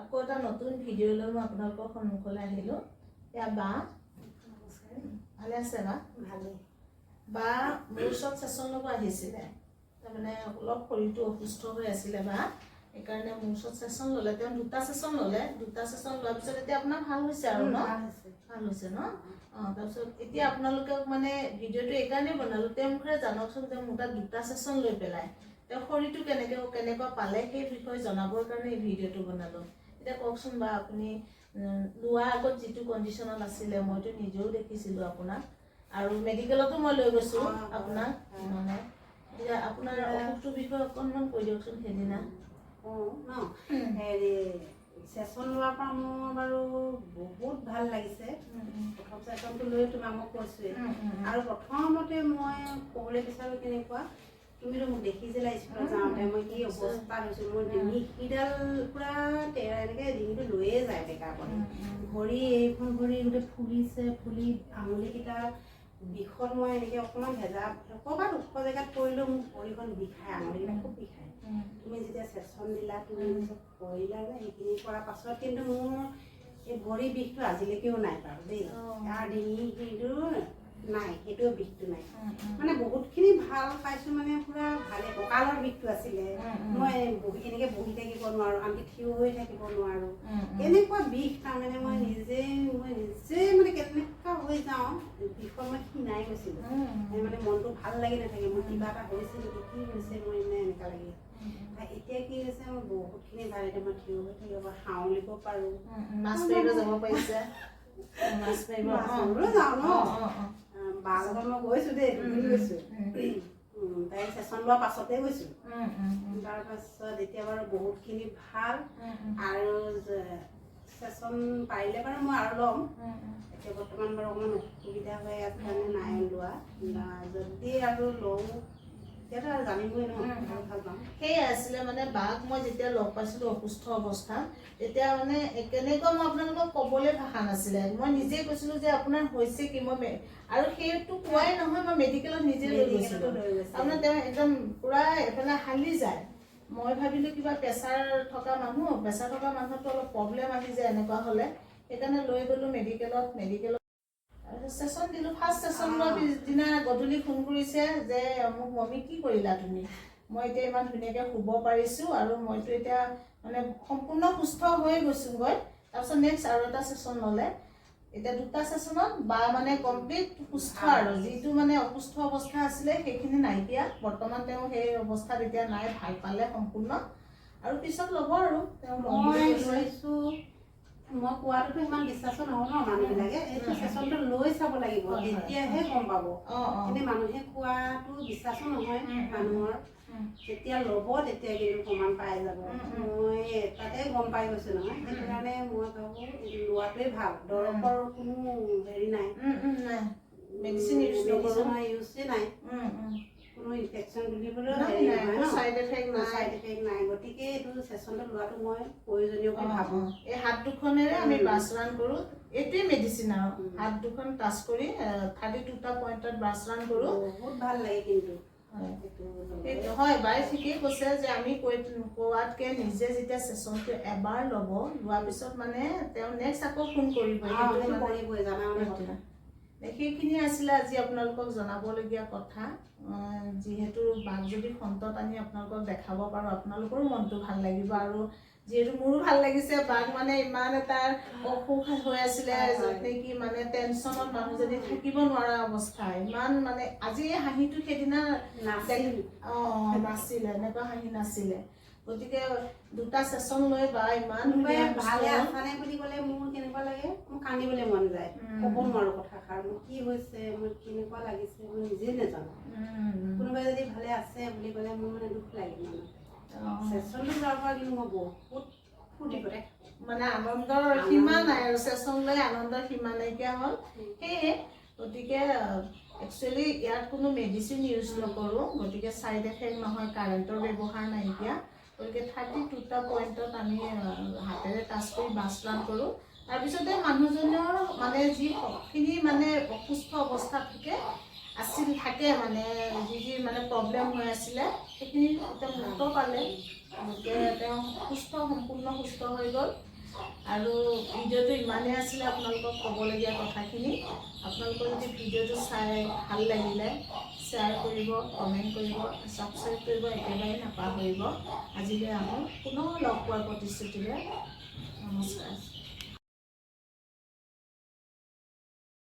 আকৌ এটা নতুন ভিডিঅ' লৈ মই আপোনালোকৰ সন্মুখলৈ আহিলোঁ। এয়া বা ভালে আছে বা? ভালেই। বা মোৰ ওচৰত চেচন ল'ব আহিছিলে, তাৰমানে অলপ শৰীৰটো অসুস্থ হৈ আছিলে বা, সেইকাৰণে মোৰ ওচৰত চেচন ল'লে। তেওঁ দুটা চেচন ল'লে, দুটা চেচন লোৱাৰ পিছত এতিয়া আপোনাৰ ভাল হৈছে আৰু ন? ভাল হৈছে ন? তাৰপিছত এতিয়া আপোনালোকক মানে ভিডিঅ'টো এইকাৰণেই বনালোঁ, তেওঁৰ মুখেৰে জানকচোন যে মোৰ তাত দুটা চেচন লৈ পেলাই তেওঁ শৰীৰটো কেনেকুৱা পালে সেই বিষয়ে জনাবৰ কাৰণে এই ভিডিঅ'টো বনালোঁ। এতিয়া কওকচোন বা, আপুনি লোৱাৰ আগত যিটো কণ্ডিশ্যনত আছিলে, মইতো নিজেও দেখিছিলোঁ আপোনাক, আৰু মেডিকেলতো মই লৈ গৈছোঁ আপোনাক। মানে এতিয়া আপোনাৰ অসুখটোৰ বিষয়ে অকণমান কৈ দিয়কচোন। সেইদিনা হেৰি চেচন লোৱাৰ পৰা মোৰ বাৰু বহুত ভাল লাগিছে। প্ৰথম চেচনটো লৈ তোমাক মই কৈছোঁৱেই, আৰু প্ৰথমতে মই ক'বলৈ বিচাৰোঁ কেনেকুৱা, তুমিতো মোক দেখিছিলা স্কুলত যাওঁতে মই কি অৱস্থাত হৈছোঁ। মোৰ ডিঙিডাল পূৰা এনেকৈ ডিঙিটো লৈয়ে যায় বেকা কৰি, ভৰি এইখন ভৰি গোটেই ফুলিছে, ফুলি আঙুলিকেইটা বিষত মই এনেকৈ অকণমান ভেজা ক'ৰবাত ওখ জেগাত পৰিলেও মোৰ ভৰিখন বিষায়, আঙুলিকেইটা খুব বিষায়। তুমি যেতিয়া চেচন দিলা, তুমি কৰিলা যে সেইখিনি কৰাৰ পাছত কিন্তু মোৰ এই ভৰি বিষটো আজিলৈকেও নাই বাৰু দেই, আৰু ডিঙি কিন্তু নাই, সেইটোও বিষটো নাই। মানে বহুতখিনি ভাল পাইছোঁ, মানে পূৰা ভালে। কঁকালৰ বিষটো আছিলে, মই এনেকৈ বহি থাকিব নোৱাৰোঁ, আনকি থিয় হৈ থাকিব নোৱাৰোঁ, এনেকুৱা বিষ। তাৰমানে মই নিজে মানে কেনেকুৱা হৈ যাওঁ, বিষত মই ক্ষীণাই গৈছিলোঁ। মানে মনটো ভাল লাগি নাথাকে, মোৰ কিবা এটা হৈছে নেকি, কি হৈছে মোৰ এনেকুৱা লাগে। এতিয়া কি হৈছে, মোৰ বহুতখিনি ভাল। এতিয়া মই থিয় হৈ থাকিব পাৰোঁ, হাওলিব পাৰোঁ, মাছ মাৰিব যাব পাৰিছে, মাছ মাৰিব যাওঁ ন। বাৰ লগত মই গৈছোঁ দেই, দুদিন গৈছোঁ। তাই চেচন লোৱাৰ পাছতে গৈছোঁ। তাৰপাছত এতিয়া বাৰু বহুতখিনি ভাল, আৰু চেচন পাৰিলে বাৰু মই আৰু ল'ম। এতিয়া বৰ্তমান বাৰু অকণমান অসুবিধা হৈ আছে কাৰণে নাই লোৱা, যদি আৰু লওঁ তেতিয়াতো আৰু জানিবই ন, ভাল পাম। সেয়াই আছিলে মানে, বাক মই যেতিয়া লগ পাইছিলোঁ অসুস্থ অৱস্থাত, তেতিয়া মানে কেনেকুৱা মই আপোনালোকক ক'বলৈ ভাষা নাছিলে। মই নিজেই কৈছিলোঁ যে আপোনাৰ হৈছে কি, মই আৰু সেইটো কোৱাই নহয়, মই মেডিকেলত নিজে লৈ গৈছিলোঁ। তাৰমানে তেওঁ একদম পূৰা এফালে হালি যায়। মই ভাবিলোঁ কিবা প্ৰেছাৰ থকা মানুহতো অলপ প্ৰব্লেম আহি যায় এনেকুৱা হ'লে, সেইকাৰণে লৈ গ'লোঁ মেডিকেলত। চেচন দিলোঁ। ফাৰ্ষ্ট চেচন লোৱাৰ পিছদিনা গধূলি ফোন কৰিছে যে মোক, মমি কি কৰিলা তুমি? মই এতিয়া ইমান ধুনীয়াকৈ শুব পাৰিছোঁ, আৰু মইতো এতিয়া মানে সম্পূৰ্ণ সুস্থ হৈ গৈছোঁগৈ। তাৰপিছত নেক্সট আৰু এটা চেচন ল'লে। এতিয়া দুটা চেচনত বা মানে কমপ্লিট সুস্থ, আৰু যিটো মানে অসুস্থ অৱস্থা আছিলে সেইখিনি নাইকিয়া। বৰ্তমান তেওঁ সেই অৱস্থাত এতিয়া নাই, ভাল পালে সম্পূৰ্ণ, আৰু পিছত ল'ব আৰু তেওঁ মই লৈছোঁ। মই কোৱাটোতো ইমান বিশ্বাসো নহওঁ ন, মানুহবিলাকে এইটো চেচনটো লৈ চাব লাগিব, তেতিয়াহে গম পাব। কিন্তু মানুহে কোৱাটো বিশ্বাসো নহয় মানুহৰ, যেতিয়া ল'ব তেতিয়া কিন্তু প্ৰমাণ পাই যাব। মই তাতে গম পাই গৈছোঁ নহয়, সেইটো কাৰণে মই ভাবোঁ লোৱাটোৱে ভাল। দৰৱৰ কোনো হেৰি নাই, মেডিচিনৰ ইউজে নাই, কোনো ইনফেকশ্যন বুলিবলৈও হেৰি নহয় ন, চাইড এফেক্ট নাই। গতিকে এইটো চেচনটো লোৱাটো মই প্ৰয়োজনীয় বুলি ভাবোঁ। এই হাত দুখনেৰে আমি ব্ৰাছ ৰান কৰোঁ, এইটোৱে মেডিচিন আৰু। হাত দুখন টাচ কৰি 32টা পইণ্টত ব্ৰাছ ৰান কৰোঁ। বহুত ভাল লাগে কিন্তু। হয়, বাই ঠিকেই কৈছে যে আমি কোৱাতকৈ নিজে যেতিয়া চেচনটো এবাৰ ল'ব, লোৱাৰ পিছত মানে তেওঁ নেক্সট আকৌ ফোন কৰিবই। সেইখিনিয়ে আছিলে আজি আপোনালোকক জনাবলগীয়া কথা। যিহেতু বাক যদি ফ্ৰণ্টত আনি আপোনালোকক দেখাব পাৰোঁ, আপোনালোকৰো মনটো ভাল লাগিব, আৰু যিহেতু মোৰো ভাল লাগিছে। বাক মানে ইমান এটা অসুখ হৈ আছিলে, য'ত নেকি মানে টেনশ্যনত মানুহজনী থাকিব নোৱাৰা অৱস্থা। ইমান মানে আজি এই হাঁহিটো সেইদিনা নাছিলে, এনেকুৱা হাঁহি নাছিলে। গতিকে দুটা চেচন লৈ বা ইমান ভালে আছানে বুলি ক'লে মোৰ কেনেকুৱা লাগে, মোৰ কান্দিবলৈ মন যায়। ক'ব নোৱাৰোঁ কথাষাৰ, মোৰ কি হৈছে, মোৰ কেনেকুৱা লাগিছে মই নিজে নাজানো। কোনোবাই যদি ভালে আছে বুলি ক'লে মোৰ মানে দুখ লাগে মনত। চেচনটো লোৱাৰ পৰা কিন্তু মই বহুত ফূৰ্তি কৰে, মানে আনন্দৰ সীমা নাই, আৰু চেচন লৈ আনন্দৰ সীমা নাইকিয়া হ'ল। সেয়ে গতিকে একচুৱেলি ইয়াত কোনো মেডিচিন ইউজ নকৰোঁ, গতিকে চাইড এফেক্ট নহয়, কাৰেণ্টৰ ব্যৱহাৰ নাইকিয়া। গতিকে 32টা পইণ্টত আমি হাতেৰে টাচ কৰি ব্ৰাছ ৰান কৰোঁ। তাৰপিছতে মানুহজনৰ মানে যিখিনি মানে অসুস্থ অৱস্থাত থাকে মানে যি মানে প্ৰব্লেম হৈ আছিলে, সেইখিনি তেওঁ মুক্ত পালে। গতিকে তেওঁ সম্পূৰ্ণ সুস্থ হৈ গ'ল। আৰু ভিডিঅ'টো ইমানেই আছিলে আপোনালোকক ক'বলগীয়া কথাখিনি। আপোনালোকৰ যদি ভিডিঅ'টো চাই ভাল লাগিলে শ্বেয়াৰ কৰিব, কমেণ্ট কৰিব, ছাবস্ক্ৰাইব কৰিব একেবাৰে নাপাহৰিব। আজিলৈ আহোঁ, পুনৰ লগ পোৱাৰ প্ৰতিশ্ৰুতিৰে। নমস্কাৰ।